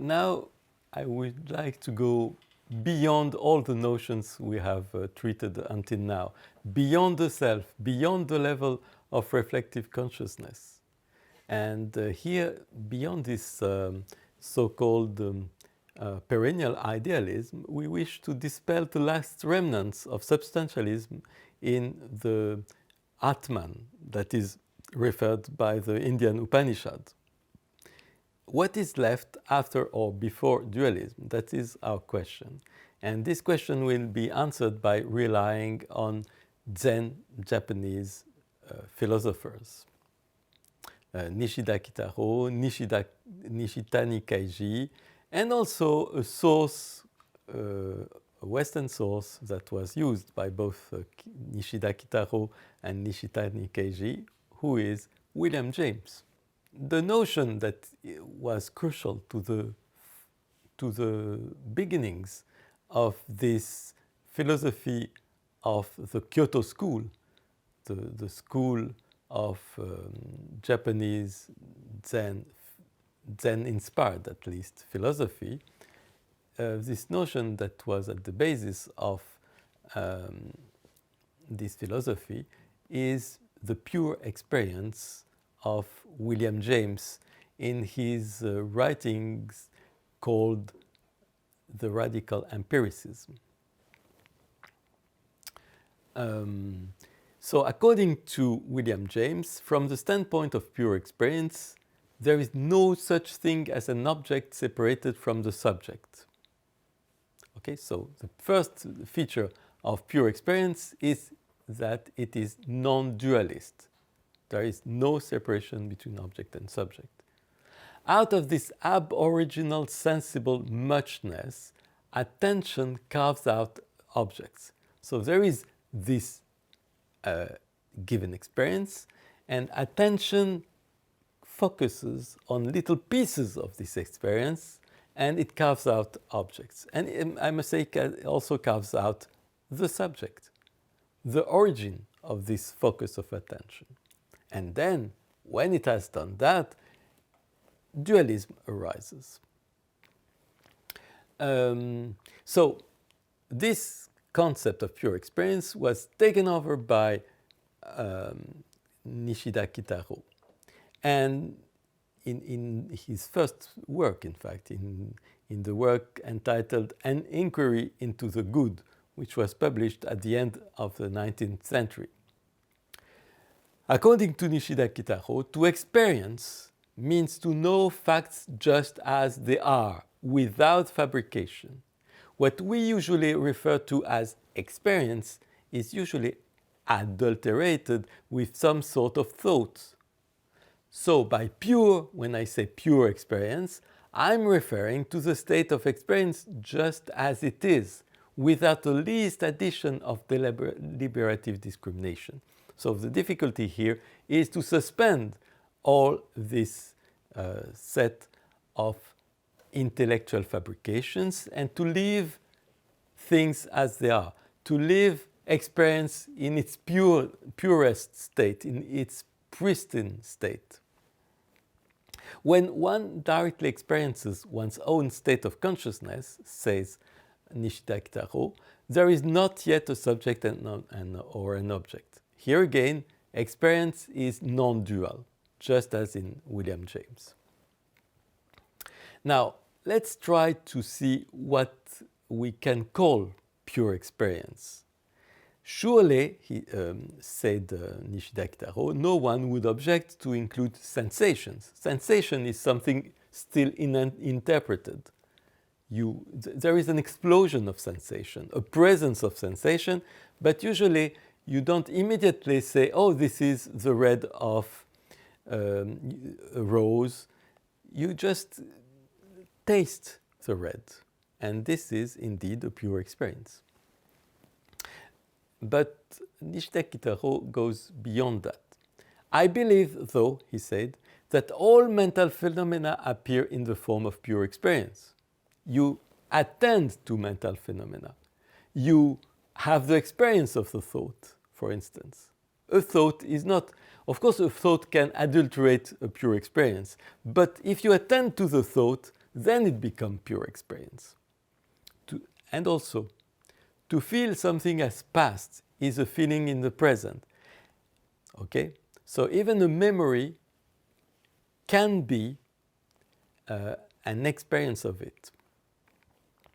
now I would like to go beyond all the notions we have treated until now, beyond the self, beyond the level of reflective consciousness. And here, beyond this so-called perennial idealism, we wish to dispel the last remnants of substantialism in the Atman that is referred by the Indian Upanishad. What is left after or before dualism? That is our question. And this question will be answered by relying on Zen Japanese philosophers. Nishida Kitaro, Nishitani Kaiji, and also a source, a Western source that was used by both Nishida Kitaro and Nishitani Kaiji, who is William James. The notion that was crucial to the beginnings of this philosophy of the Kyoto School, the school of Japanese Zen-inspired, at least, philosophy, this notion that was at the basis of this philosophy is the pure experience of William James in his writings called the radical empiricism. So according to William James, from the standpoint of pure experience, there is no such thing as an object separated from the subject. Okay, so the first feature of pure experience is that it is non-dualist. There is no separation between object and subject. Out of this aboriginal sensible muchness, attention carves out objects. So there is this given experience, and attention focuses on little pieces of this experience, and it carves out objects. And I must say, it also carves out the subject, the origin of this focus of attention. And then, when it has done that, dualism arises. So, this concept of pure experience was taken over by Nishida Kitaro. And in his first work, in fact, in the work entitled An Inquiry into the Good, which was published at the end of the 19th century. According to Nishida Kitaro, to experience means to know facts just as they are, without fabrication. What we usually refer to as experience is usually adulterated with some sort of thought. So by pure, when I say pure experience, I'm referring to the state of experience just as it is, without the least addition of deliberative discrimination. So the difficulty here is to suspend all this set of intellectual fabrications and to leave things as they are, to leave experience in its purest state, in its pristine state. When one directly experiences one's own state of consciousness, says Nishida Kitaro, there is not yet a subject or an object. Here again, experience is non-dual, just as in William James. Now, let's try to see what we can call pure experience. Surely, said Nishida Kitaro, no one would object to include sensations. Sensation is something still interpreted. There is an explosion of sensation, a presence of sensation, but usually you don't immediately say, oh, this is the red of a rose. You just taste the red, and this is indeed a pure experience. But Nishida Kitaro goes beyond that. I believe, though, he said, that all mental phenomena appear in the form of pure experience. You attend to mental phenomena. You have the experience of the thought, for instance. A thought is not, of course, a thought can adulterate a pure experience, but if you attend to the thought, then it becomes pure experience. And also, to feel something as past is a feeling in the present. Okay? So even a memory can be an experience of it.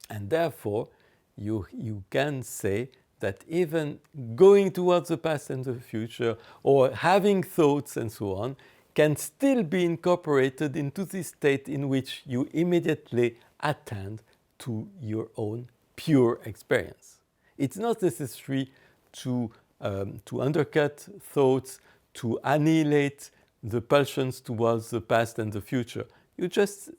And therefore, you can say that even going towards the past and the future, or having thoughts and so on, can still be incorporated into this state in which you immediately attend to your own pure experience. It's not necessary to undercut thoughts, to annihilate the pulsions towards the past and the future. You just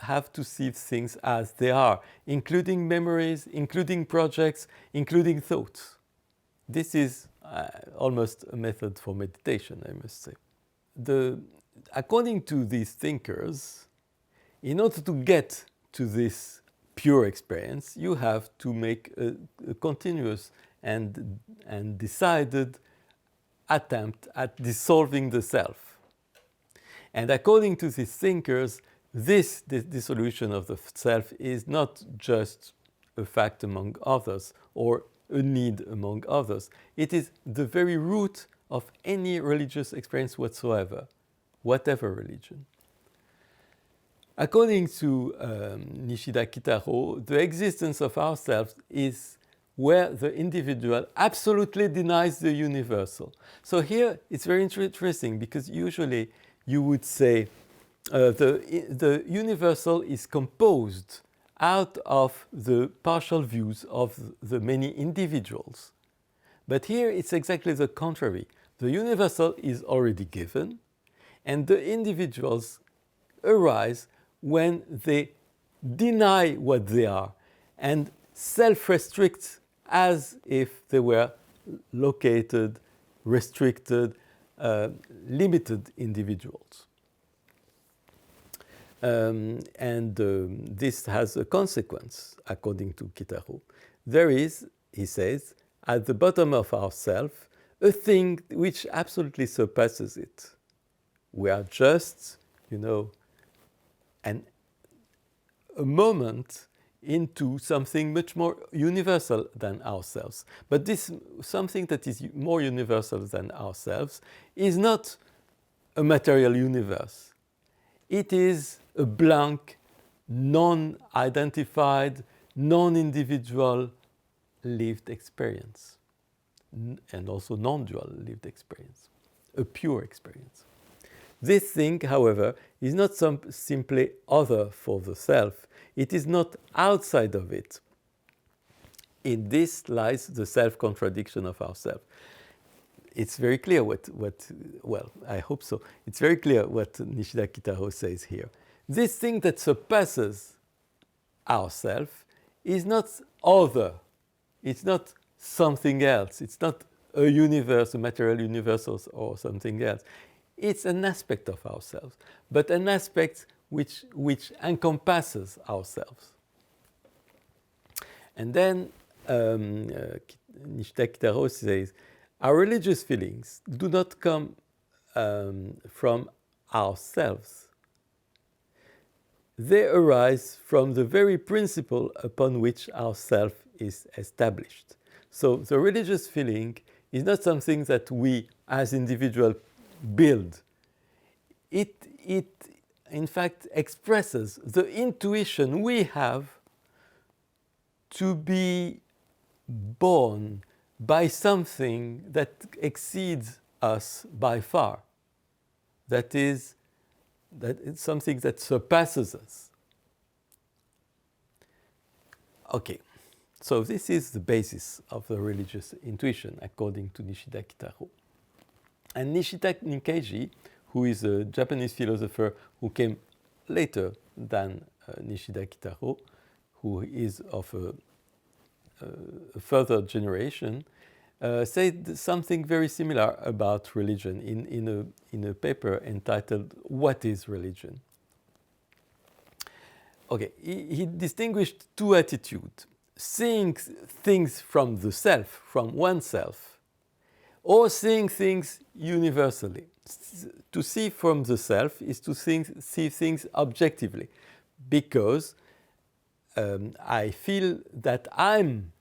have to see things as they are, including memories, including projects, including thoughts. This is almost a method for meditation, I must say. According to these thinkers, in order to get to this pure experience, you have to make a continuous and decided attempt at dissolving the self. And according to these thinkers, this dissolution of the self is not just a fact among others or a need among others. It is the very root of any religious experience whatsoever, whatever religion. According to Nishida Kitaro, the existence of ourselves is where the individual absolutely denies the universal. So here it's very interesting because usually you would say the universal is composed out of the partial views of the many individuals. But here it's exactly the contrary. The universal is already given, and the individuals arise when they deny what they are and self-restrict as if they were located, restricted, limited individuals. This has a consequence, according to Kitaro. There is, he says, at the bottom of ourself, a thing which absolutely surpasses it. We are just, a moment into something much more universal than ourselves. But this something that is more universal than ourselves is not a material universe. It is a blank, non-identified, non-individual lived experience, and also non-dual lived experience, a pure experience. This thing, however, is not simply other for the self. It is not outside of it. In this lies the self-contradiction of ourself. It's very clear well, I hope so. It's very clear what Nishida Kitaro says here. This thing that surpasses ourself is not other. It's not something else. It's not a universe, a material universe or something else. It's an aspect of ourselves, but an aspect which encompasses ourselves. And then Nishida Kitaro says, our religious feelings do not come from ourselves. They arise from the very principle upon which our self is established. So the religious feeling is not something that we as individuals build. It in fact expresses the intuition we have to be born by something that exceeds us by far. That is, that it's something that surpasses us. Okay, so this is the basis of the religious intuition, according to Nishida Kitaro. And Nishida Nikkeiji, who is a Japanese philosopher who came later than Nishida Kitaro, who is of a further generation, said something very similar about religion in a paper entitled "What is Religion?" Okay, he distinguished two attitudes: seeing things from the self, from oneself, or seeing things universally. To see from the self is to see things objectively, because I feel that I'm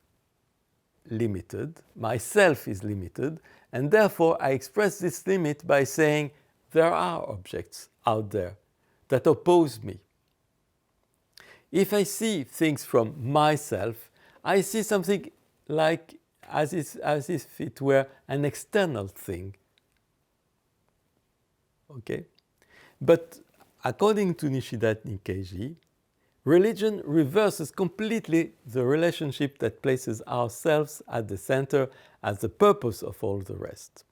limited, myself is limited, and therefore I express this limit by saying there are objects out there that oppose me. If I see things from myself, I see something like as if it were an external thing. Okay? But according to Nishida Nikkeiji, religion reverses completely the relationship that places ourselves at the center as the purpose of all the rest.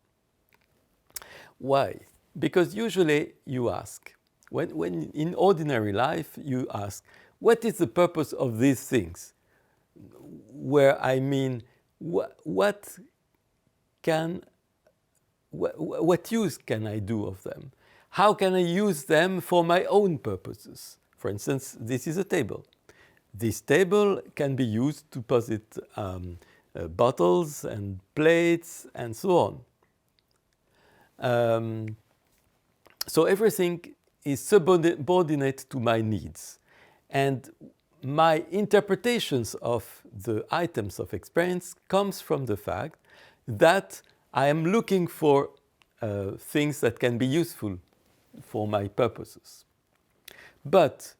Why? Because usually you ask, when in ordinary life you ask, what is the purpose of these things? Where I mean, what use can I do of them? How can I use them for my own purposes? For instance, this is a table. This table can be used to posit bottles and plates and so on. So everything is subordinate to my needs. And my interpretations of the items of experience comes from the fact that I am looking for things that can be useful for my purposes. But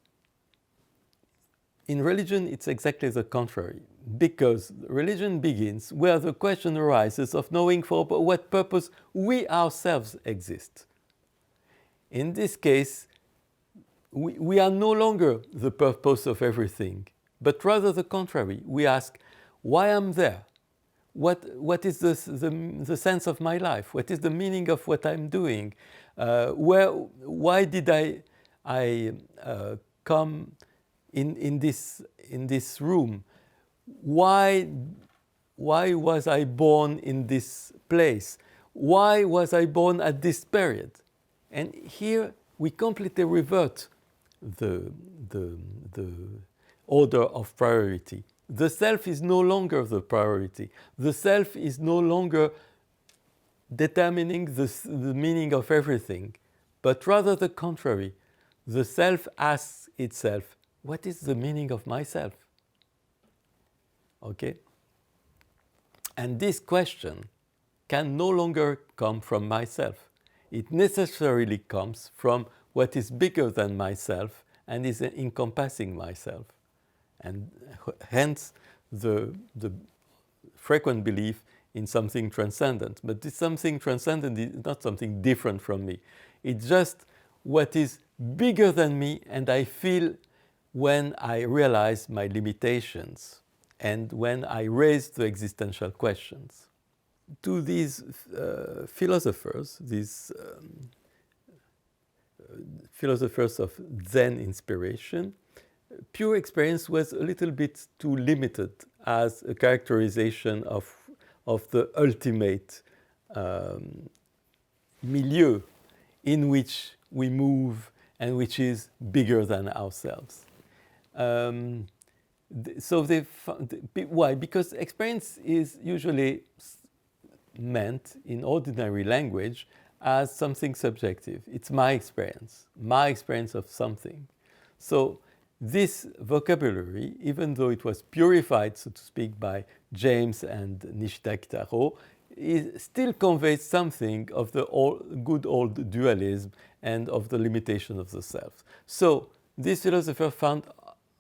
in religion, it's exactly the contrary, because religion begins where the question arises of knowing for what purpose we ourselves exist. In this case, we are no longer the purpose of everything, but rather the contrary. We ask, why am there? What is the sense of my life? What is the meaning of what I'm doing? Why did I come in this room? Why was I born in this place? Why was I born at this period? And here we completely revert the order of priority. The self is no longer the priority. The self is no longer determining the meaning of everything, but rather the contrary. The self asks itself, what is the meaning of myself? Okay? And this question can no longer come from myself. It necessarily comes from what is bigger than myself and is encompassing myself. And hence the frequent belief in something transcendent. But this something transcendent is not something different from me. It's just what is bigger than me, and I feel when I realize my limitations and when I raise the existential questions. To these philosophers, philosophers of Zen inspiration, pure experience was a little bit too limited as a characterization of the ultimate milieu in which we move and which is bigger than ourselves. Why? Because experience is usually meant in ordinary language as something subjective. It's my experience of something. So this vocabulary, even though it was purified, so to speak, by James and Nishida Kitaro, still conveys something of the good old dualism and of the limitation of the self. So this philosopher found,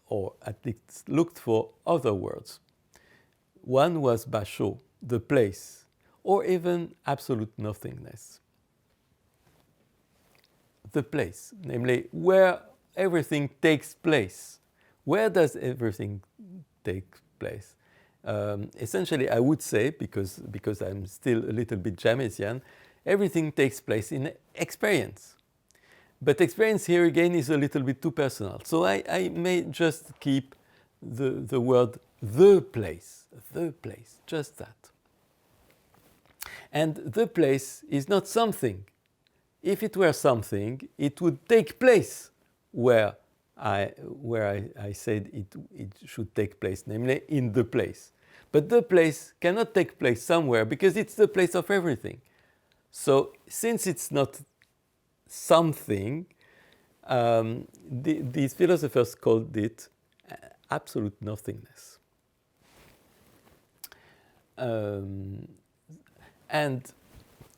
or at least looked for, other words. One was basho, the place, or even absolute nothingness. The place, namely where everything takes place. Where does everything take place? Essentially, I would say, because I'm still a little bit Jamesian, everything takes place in experience. But experience here again is a little bit too personal. So I may just keep the word the place, just that. And the place is not something. If it were something, it would take place where I said it should take place, namely in the place. But the place cannot take place somewhere because it's the place of everything. So since it's not something, these philosophers called it absolute nothingness. And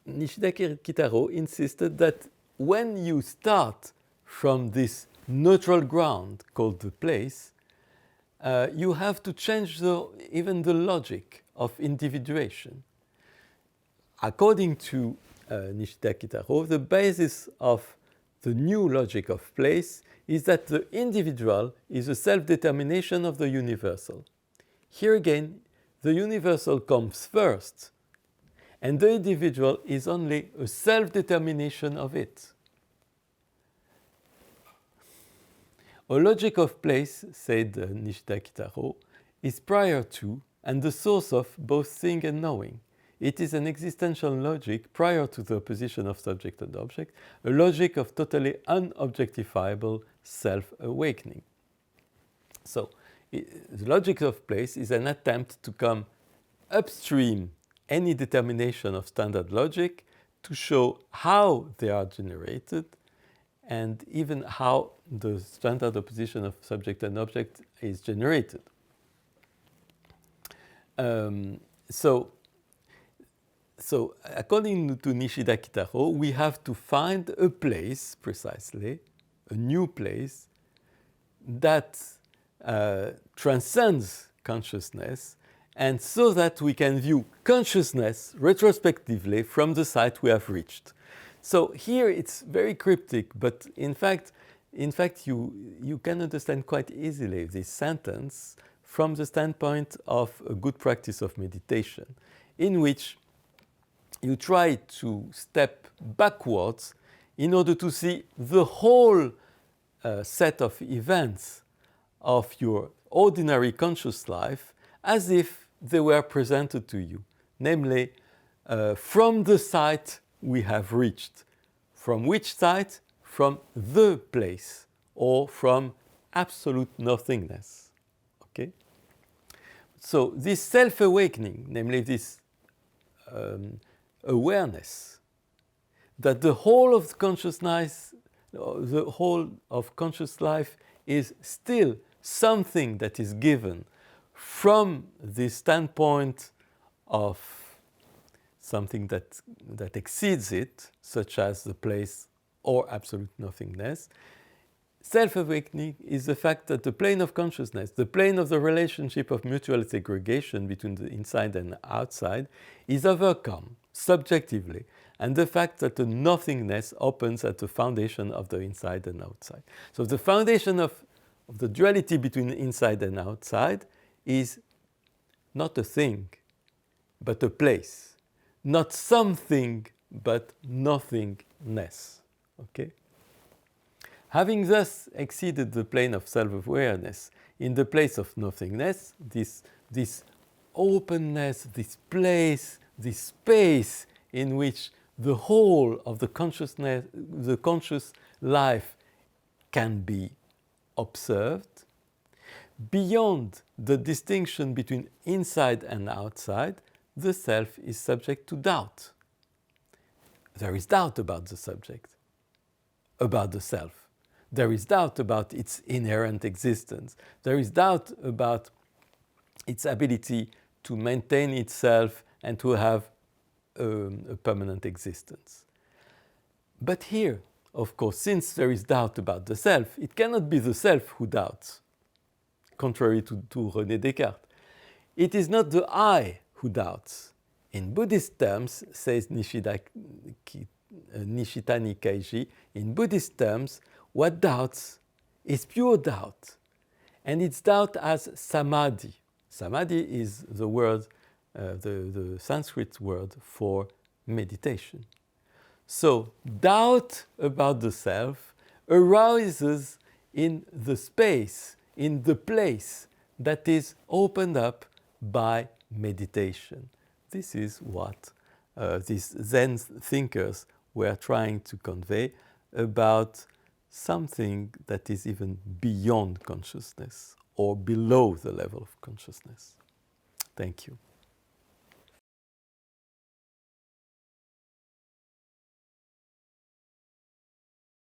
Nishida Kitaro insisted that when you start from this neutral ground called the place, you have to change even the logic of individuation. According to Nishida Kitaro, the basis of the new logic of place is that the individual is a self-determination of the universal. Here again, the universal comes first, and the individual is only a self-determination of it. A logic of place, said Nishida Kitaro, is prior to and the source of both seeing and knowing. It is an existential logic prior to the opposition of subject and object, a logic of totally unobjectifiable self-awakening. So, the logic of place is an attempt to come upstream any determination of standard logic to show how they are generated and even how the standard opposition of subject and object is generated. So according to Nishida Kitaro, we have to find a place, precisely, a new place, that transcends consciousness, and so that we can view consciousness retrospectively from the site we have reached. So here it's very cryptic, but in fact you can understand quite easily this sentence from the standpoint of a good practice of meditation, in which you try to step backwards in order to see the whole set of events of your ordinary conscious life as if they were presented to you, namely from the site we have reached. From which site? From the place, or from absolute nothingness. Okay? So this self-awakening, namely this awareness that the whole of consciousness, the whole of conscious life is still something that is given from the standpoint of something that exceeds it, such as the place or absolute nothingness. Self-awakening is the fact that the plane of consciousness, the plane of the relationship of mutual segregation between the inside and outside, is overcome subjectively, and the fact that the nothingness opens at the foundation of the inside and outside. So the foundation of the duality between inside and outside is not a thing, but a place. Not something, but nothingness. Okay? Having thus exceeded the plane of self-awareness in the place of nothingness, this openness, this place, this space in which the whole of the consciousness, the conscious life can be observed, beyond the distinction between inside and outside, the self is subject to doubt. There is doubt about the subject, about the self. There is doubt about its inherent existence. There is doubt about its ability to maintain itself and to have a permanent existence. But here, of course, since there is doubt about the self, it cannot be the self who doubts, contrary to René Descartes. It is not the I who doubts. In Buddhist terms, says Nishida Nikkaiji, in Buddhist terms, what doubts is pure doubt. And it's doubt as samadhi. Samadhi is the word, the Sanskrit word for meditation. So doubt about the self arises in the space, in the place that is opened up by meditation. This is what these Zen thinkers were trying to convey about something that is even beyond consciousness or below the level of consciousness. Thank you.